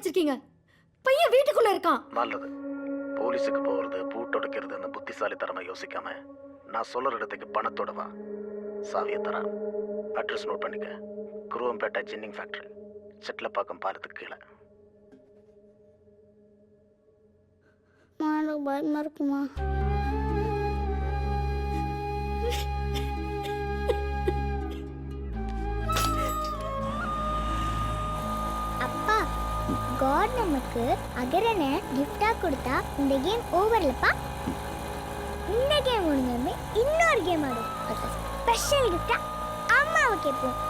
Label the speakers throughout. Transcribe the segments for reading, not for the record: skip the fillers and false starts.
Speaker 1: வச்சிருக்கீங்க? பையன் வீட்டுக்குள்ள இருக்கான்.
Speaker 2: நல்லது. போலீஸுக்கு போறது பூட்டு உடைக்கிறதுன்னு புத்திசாலித்தனமா யோசிக்காம நான் சொல்ற இடத்துக்கு பணத்தோட வா. சாவியை தரேன். அட்ரஸ் நோட் பண்ணிக்க. குருவம்பேட்டை ஜின்னிங் ஃபேக்டரி, செட்லப்பாக்கம் பாலத்துக்கு கீழே.
Speaker 3: பயமா இருக்குமா? அப்பா, காட் நமக்கு அகரனை கிஃப்டா கொடுத்தா இந்த கேம் ஓவர்லப்பா. இந்த கேம் முடிஞ்சதுமே இன்னொரு கேம் ஆடும். அது ஸ்பெஷல் கிஃப்டா அம்மாவை கேட்போம்.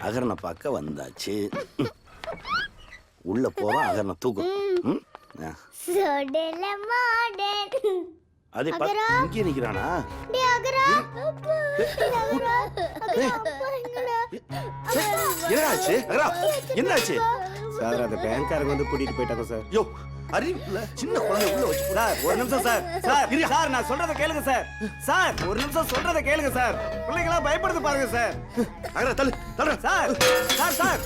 Speaker 4: அகரனை பார்க்க வந்தாச்சு. உள்ள போறோம். அகரனை தூக்கும். அது இங்கே நிக்கிறானா? என்னாச்சு? என்னாச்சு
Speaker 5: சார்? அந்த பேங்க்காரங்க வந்து கூட்டிட்டு போயிட்டாங்க சார்.
Speaker 4: யோ, அறிவில்ல, சின்ன குழந்தை உள்ள வச்சு.
Speaker 5: சார் ஒரு நிமிஷம் சார். சார் நான் சொல்றத கேளுங்க சார். சார் ஒரு நிமிஷம் சொல்றத கேளுங்க சார். பிள்ளைங்களா பயப்படுது பாருங்க சார்.
Speaker 4: அகரா தள்ளு தள்ளு.
Speaker 5: சார்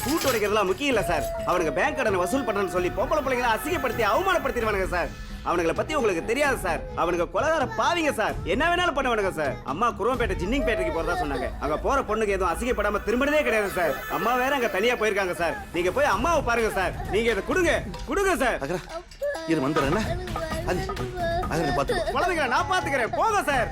Speaker 5: கூட்டு உடைக்கிறதுலாம் முக்கியம் இல்ல சார். அவனுங்க பேங்க் கடனை வசூல் பண்றேன்னு சொல்லி பொம்பளை பிள்ளைங்களை அசிங்கப்படுத்தி அவமானப்படுத்திடுவானுங்க சார். அவனுங்களை பத்தி உங்களுக்கு தெரியாது சார். அவனுங்க கொலகார பாவிங்க சார். என்ன வேணாலும் பண்ணுவானுங்க சார். அம்மா குருவம்பேட்டை ஜின்னிங் பேட்டைக்கு போறதா சொன்னாங்க. அங்க போற பொண்ணுக்கு எதுவும் அசிங்கப்படாம திரும்பினதே கிடையாது சார். அம்மா வேற அங்க தனியா போயிருக்காங்க சார். நீங்க போய் அம்மாவை பாருங்க சார். நீங்க இதை கொடுங்க சார்.
Speaker 4: அகரா இது வந்துடுறேன். அது அகரனை பார்த்து
Speaker 5: குழந்தைங்களை நான் பாத்துக்கிறேன். போங்க சார்.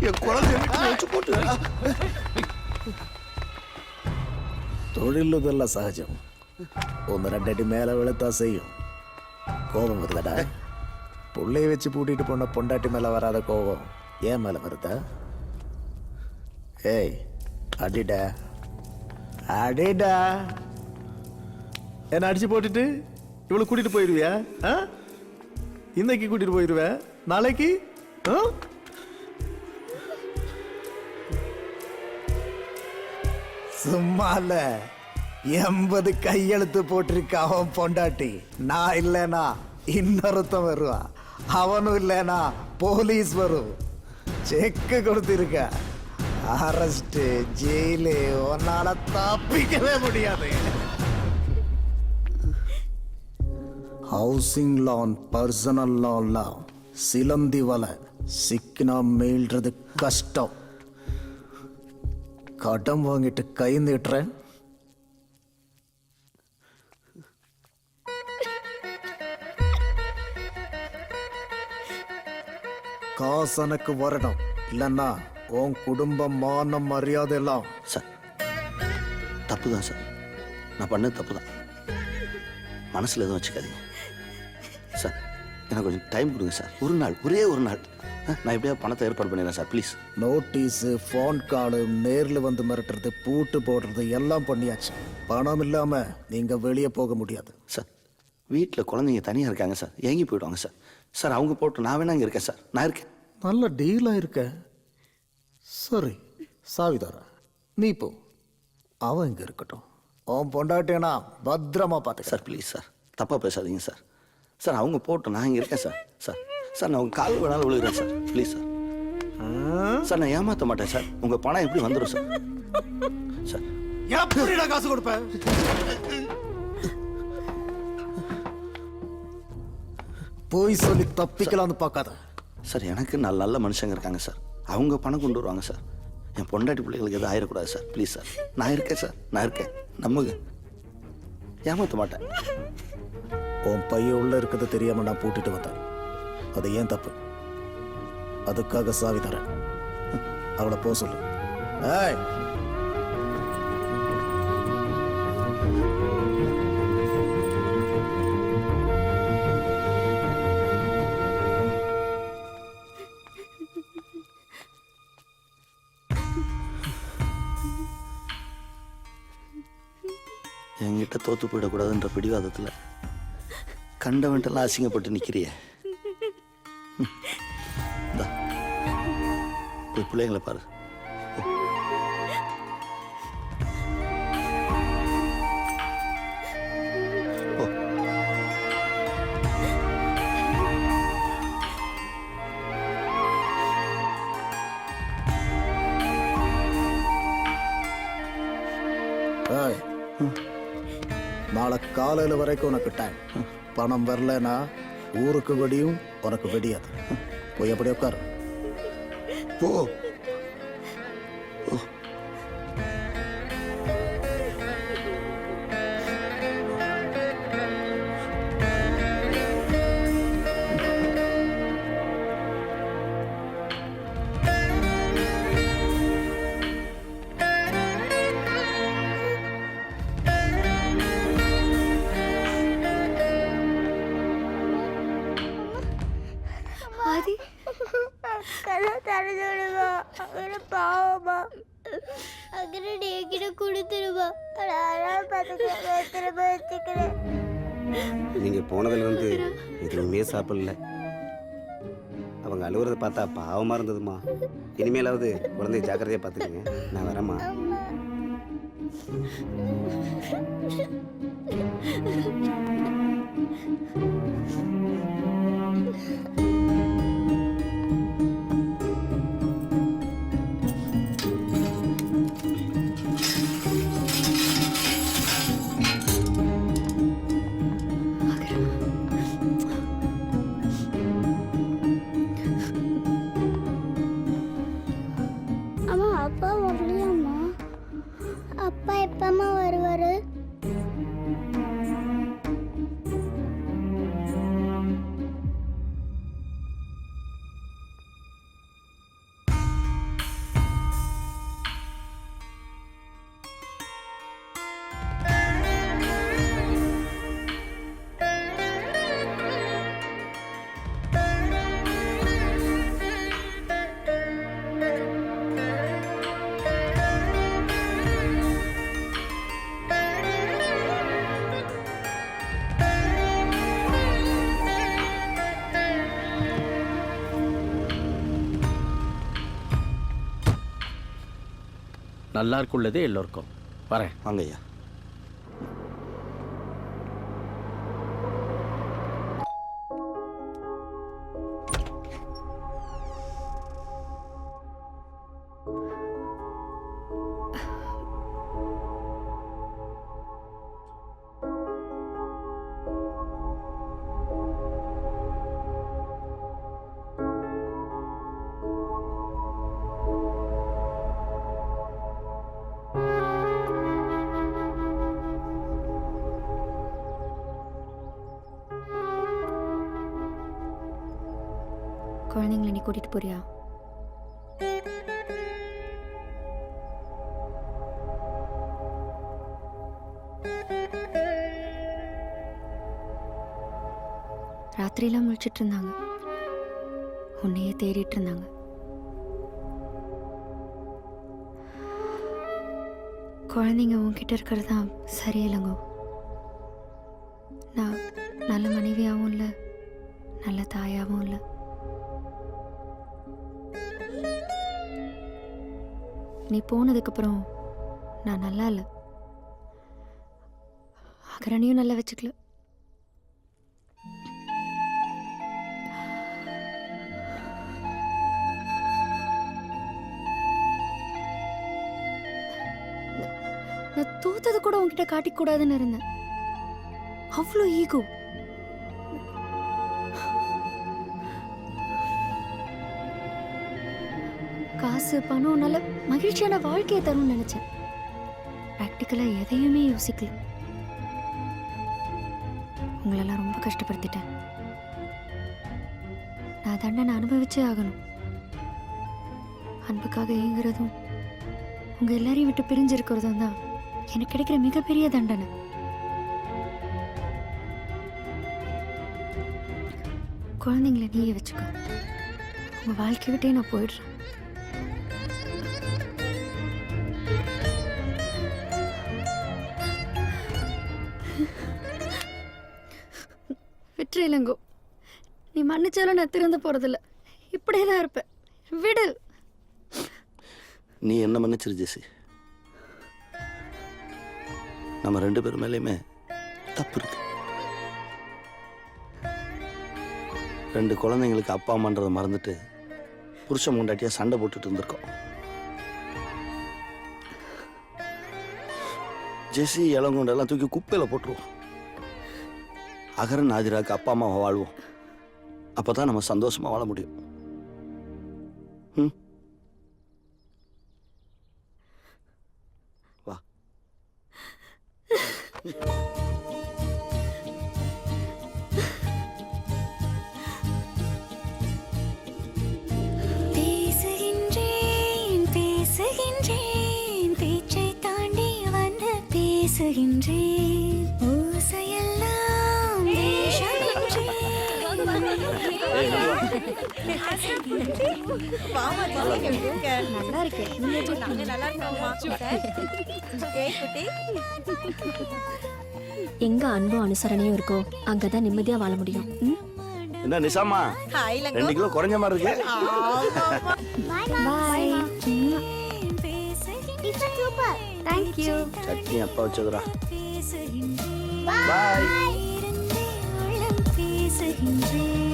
Speaker 4: என் குழந்தை வச்சு போட்டு.
Speaker 6: தொழிலுதெல்லாம் சகஜம். ஒன்று ரெண்டடி மேலே விழுத்தா செய்யும். கோபம் வருதடா. பிள்ளைய வச்சு பூட்டிட்டு போன பொண்டாட்டி மேலே வராத கோபம் ஏன் மேலே வருதா? ஏய் அடிடா அடிடா. என்ன அடிச்சு போட்டுட்டு இவ்வளோ கூட்டிட்டு போயிடுவியா? இன்னைக்கு கூட்டிட்டு போயிடுவேன், நாளைக்கு சும்மா இல்ல. 80 கையெழுத்து போட்டிருக்க அவன் பொண்டாட்டி. நான் இல்லைனா இன்னொருத்தன் வருவான். அவனும் இல்லைனா போலீஸ் வரும். செக்கு கொடுத்திருக்க. அரெஸ்ட், ஜெயிலு, உன்னால தப்பிக்கவே முடியாது. ஹவுசிங் லோன், பர்சனல் லோன்லாம் சிலந்தி வலை. சிக்கினா மீள்றது கஷ்டம். கடன் வாங்கிட்டு கை நீட்டுறேன். காசு எனக்கு வரணும், இல்லைன்னா உன் குடும்பம் மானம் மரியாதை எல்லாம்.
Speaker 4: சார் தப்பு தான் சார். நான் பண்ணது தப்பு தான். மனசில் எதுவும் வச்சுக்காதீங்க சார். எனக்கு கொஞ்சம் டைம் கொடுங்க சார். ஒரு நாள், ஒரே ஒரு நாள். நான் எப்படியாவது பணத்தை ஏற்பாடு பண்ணிடுறேன் சார், ப்ளீஸ்.
Speaker 6: நோட்டீஸு, ஃபோன் காலு, நேரில் வந்து மிரட்டுறது, பூட்டு போடுறது எல்லாம் பண்ணியாச்சு. பணம் இல்லாமல் நீங்கள் வெளியே போக முடியாது
Speaker 4: சார். வீட்டில் குழந்தைங்க தனியாக இருக்காங்க சார். ஏங்கி போயிடுவாங்க சார். சார் அவங்க போட்டு நான் வேணா இங்கே இருக்கேன் சார், நான் இருக்கேன்.
Speaker 6: நல்ல டீலாக இருக்க. சரி சாவி தரேன், நீ போ. அவன் இங்கே இருக்கட்டும். அவன் பொண்டாட்டினா பத்திரமா பார்த்து.
Speaker 4: சார் ப்ளீஸ் சார், தப்பாக பேசாதீங்க சார். சார் அவங்க போட்டு நான் இங்கே இருக்கேன் சார். சார் சார் நான் உங்கள் கால் வேணாலும் விழுகிறேன் சார், ப்ளீஸ் சார். சார் நான் ஏமாற்ற மாட்டேன் சார், உங்கள் பணம் எப்படி வந்துடும் சார்? சார்
Speaker 6: எப்படிடா காசு கொடுப்பேன்? போய் சொல்லி தப்பிக்கலாம்னு பார்க்காத.
Speaker 4: சார் எனக்கு நல்ல நல்ல மனுஷங்க இருக்காங்க சார், அவங்க பணம் கொண்டு வருவாங்க சார். என் பொண்டாட்டி பிள்ளைகளுக்கு எதுவும் ஆயிடக்கூடாது சார், ப்ளீஸ் சார். நான் இருக்கேன் சார், நான் இருக்கேன், நம்புங்க. ஏமாற்ற மாட்டேன்.
Speaker 6: உன் பையன் உள்ள இருக்கிறது தெரியாம நான் பூட்டிட்டு வந்தேன். அது ஏன் தப்பு? அதுக்காக சாவி தரேன். அவளை போ சொல்லு. ஏய்,
Speaker 4: என்கிட்ட தோற்று போயிடக்கூடாதுன்ற பிடிவாதத்தில் கண்டவன்ட்டெல்லாம் அசிங்கப்பட்டு நிற்கிறியே. இந்தா, போய் பிள்ளைங்களை பாரு. ஓ.
Speaker 6: ஏய், நாளை காலையில் வரைக்கும் உனக்கு டைம். பணம் வரலனா ஊருக்கு வெடியும், உனக்கு வெடியாது. போய் எப்படி உட்காரு.
Speaker 4: போ. ஓ.
Speaker 1: ஆதி,
Speaker 3: கதை தரதுடுவா. அவரு பாவமா. அகரடி என்கிட்ட கொடுத்துருவா. நான் பார்த்துக்கிறேன், திரும்ப வச்சுக்கிறேன்.
Speaker 5: நீங்க போனதுலேருந்து எதுவுமே சாப்பிடல. அவங்க அழுகுறத பார்த்தா பாவமா இருந்ததுமா. இனிமேலாவது குழந்தைய ஜாக்கிரதையா பார்த்துக்கங்க. நான் வரேம்மா.
Speaker 3: அம்மா, அப்பா வரலையாம்மா? அப்பா எப்பம்மா வருவாரு?
Speaker 7: நல்லா இருக்குள்ளது எல்லோருக்கும். வரேன்.
Speaker 4: வாங்க ஐயா.
Speaker 1: குழந்தைங்களை நீ கூட்டிட்டு போறியா? ராத்திரியெல்லாம் முழிச்சிட்டு இருந்தாங்க, உன்னையே தேடிட்டு இருந்தாங்க. குழந்தைங்க உன்கிட்ட இருக்கிறது தான் சரியில்லைங்கோ. நான் நல்ல மனைவியாகவும் இல்லை, நல்ல தாயாவும் இல்லை. நீ போனதுக்கப்புறம் நான் நல்லா இல்லை. அகரணியும் நல்லா வச்சுக்கல. நான் தோத்தது கூட உன்கிட்ட காட்டிக்கூடாதுன்னு இருந்தேன். அவ்வளோ ஈகோ. காசு பணம் நல்ல மகிழ்ச்சியான வாழ்க்கையை தரும்னு நினைச்சேன். ப்ராக்டிக்கலா எதையுமே யோசிக்கல. உங்களெல்லாம் ரொம்ப கஷ்டப்படுத்திட்டேன். நான் தண்டனை அனுபவிச்சே ஆகணும். அன்புக்காக ஏங்குறதும் உங்க எல்லாரையும் விட்டு பிரிஞ்சிருக்கிறதும் தான் எனக்கு கிடைக்கிற மிகப்பெரிய தண்டனை. குழந்தைங்களை நீயே வச்சுக்க. உங்க வாழ்க்கை விட்டே நான் போயிடுறேன். விட்டுரு இளங்கோ. நீ மன்னிச்சாலும் நான் திறந்து போறதில்ல. இப்படியே தான் இருப்பேன். விடு.
Speaker 4: நீ என்ன மன்னிச்சிரு ஜெசி. நம்ம 2 பேர் மேலேயுமே தப்பு இருக்கு. 2 குழந்தைங்களுக்கு அப்பா அம்மான்றதை மறந்துட்டு புருஷன் முண்டாட்டியா சண்டை போட்டுட்டு இருந்திருக்கோம். ஜெசி இளங்கொண்டெல்லாம் தூக்கி குப்பையில் போட்டுருவோம். அகரன் ஆதிராக்கு அப்பா அம்மாவை வாழ்வோம். அப்பதான் நம்ம சந்தோஷமா வாழ முடியும். வா.
Speaker 1: பேசுகின்றேன் பேசுகின்றேன் பேச்சை தாண்டி வந்து பேசுகின்றேன். ஓசையெல்லாம் நல்லா இருக்கு.
Speaker 8: எங்க அன்பும் அனுசரணையும் இருக்கோ அங்கதான் நிம்மதியா வாழ முடியும்.
Speaker 4: என்ன நிசாமா 2 கிலோ குறைஞ்ச மாதிரி இருக்கு.
Speaker 1: Bye.
Speaker 3: Super.
Speaker 1: Thank you.
Speaker 4: Chutney அப்பா வச்சதுரா.
Speaker 3: பாய்.
Speaker 1: பேசுகின்றேன்.